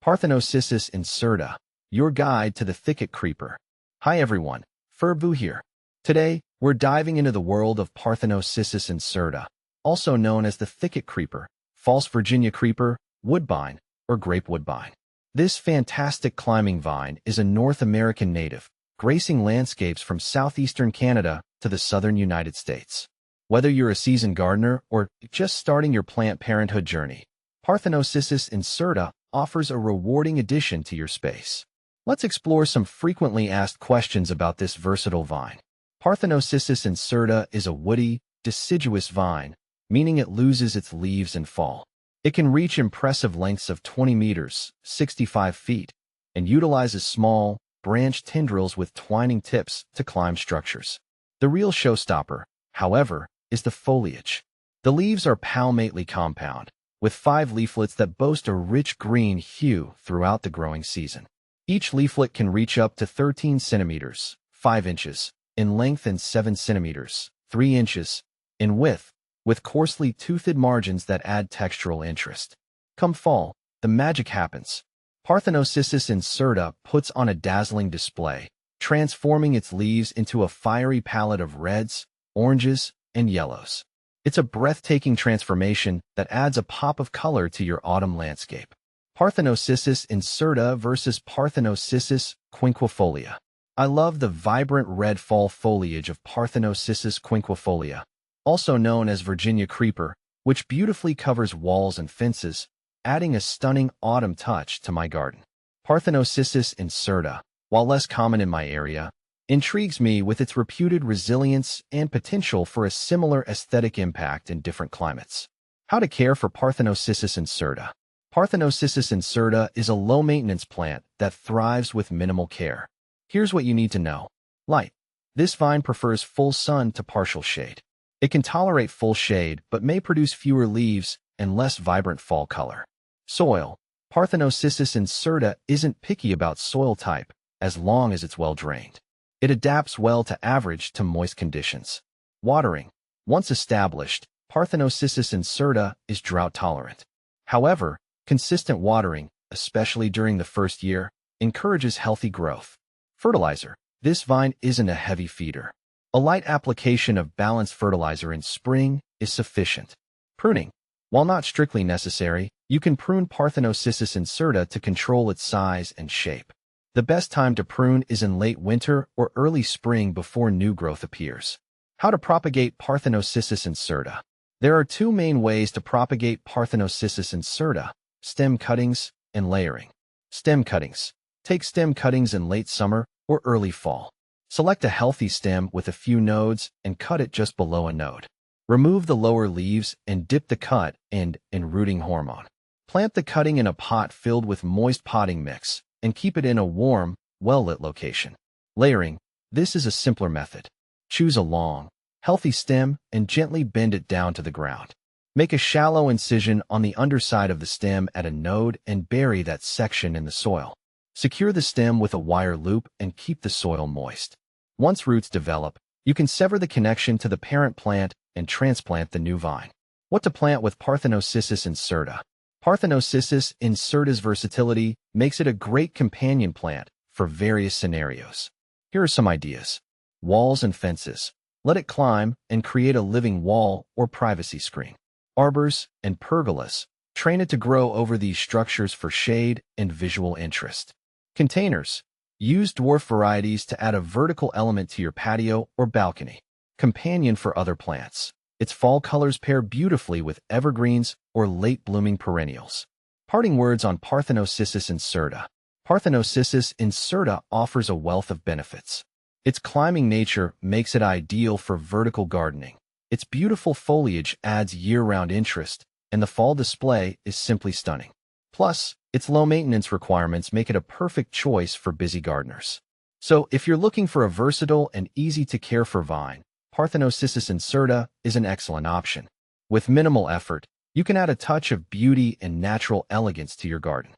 Parthenocissus incerta, your guide to the thicket creeper. Hi everyone, Furbu here. Today, we're diving into the world of Parthenocissus incerta, also known as the thicket creeper, false Virginia creeper, woodbine, or grape woodbine. This fantastic climbing vine is a North American native, gracing landscapes from southeastern Canada to the southern United States. Whether you're a seasoned gardener or just starting your plant parenthood journey, Parthenocissus incerta offers a rewarding addition to your space. Let's explore some frequently asked questions about this versatile vine. Parthenocissus incerta is a woody, deciduous vine, meaning it loses its leaves in fall. It can reach impressive lengths of 20 meters, 65 feet, and utilizes small, branched tendrils with twining tips to climb structures. The real showstopper, however, is the foliage. The leaves are palmately compound, with 5 leaflets that boast a rich green hue throughout the growing season. Each leaflet can reach up to 13 centimeters, 5 inches, in length and 7 centimeters, 3 inches, in width, with coarsely toothed margins that add textural interest. Come fall, the magic happens. Parthenocissus incerta puts on a dazzling display, transforming its leaves into a fiery palette of reds, oranges, and yellows. It's a breathtaking transformation that adds a pop of color to your autumn landscape. Parthenocissus incerta versus Parthenocissus quinquefolia. I love the vibrant red fall foliage of Parthenocissus quinquefolia, also known as Virginia creeper, which beautifully covers walls and fences, adding a stunning autumn touch to my garden. Parthenocissus incerta, while less common in my area, intrigues me with its reputed resilience and potential for a similar aesthetic impact in different climates. How to care for Parthenocissus incerta. Parthenocissus incerta is a low-maintenance plant that thrives with minimal care. Here's what you need to know. Light. This vine prefers full sun to partial shade. It can tolerate full shade but may produce fewer leaves and less vibrant fall color. Soil. Parthenocissus incerta isn't picky about soil type as long as it's well-drained. It adapts well to average to moist conditions. Watering. Once established, Parthenocissus incerta is drought-tolerant. However, consistent watering, especially during the first year, encourages healthy growth. Fertilizer. This vine isn't a heavy feeder. A light application of balanced fertilizer in spring is sufficient. Pruning. While not strictly necessary, you can prune Parthenocissus incerta to control its size and shape. The best time to prune is in late winter or early spring before new growth appears. How to propagate Parthenocissus incerta. There are 2 main ways to propagate Parthenocissus incerta: stem cuttings and layering. Stem cuttings. Take stem cuttings in late summer or early fall. Select a healthy stem with a few nodes and cut it just below a node. Remove the lower leaves and dip the cut end in rooting hormone. Plant the cutting in a pot filled with moist potting mix and keep it in a warm, well-lit location. Layering. This is a simpler method. Choose a long, healthy stem and gently bend it down to the ground. Make a shallow incision on the underside of the stem at a node and bury that section in the soil. Secure the stem with a wire loop and keep the soil moist. Once roots develop, you can sever the connection to the parent plant and transplant the new vine. What to plant with Parthenocissus incerta. Parthenocissus incerta's versatility makes it a great companion plant for various scenarios. Here are some ideas. Walls and fences. Let it climb and create a living wall or privacy screen. Arbors and pergolas. Train it to grow over these structures for shade and visual interest. Containers. Use dwarf varieties to add a vertical element to your patio or balcony. Companion for other plants. Its fall colors pair beautifully with evergreens or late-blooming perennials. Parting words on Parthenocissus incerta. Parthenocissus incerta offers a wealth of benefits. Its climbing nature makes it ideal for vertical gardening. Its beautiful foliage adds year-round interest, and the fall display is simply stunning. Plus, its low maintenance requirements make it a perfect choice for busy gardeners. So, if you're looking for a versatile and easy-to-care-for vine, Parthenocissus incerta is an excellent option. With minimal effort, you can add a touch of beauty and natural elegance to your garden.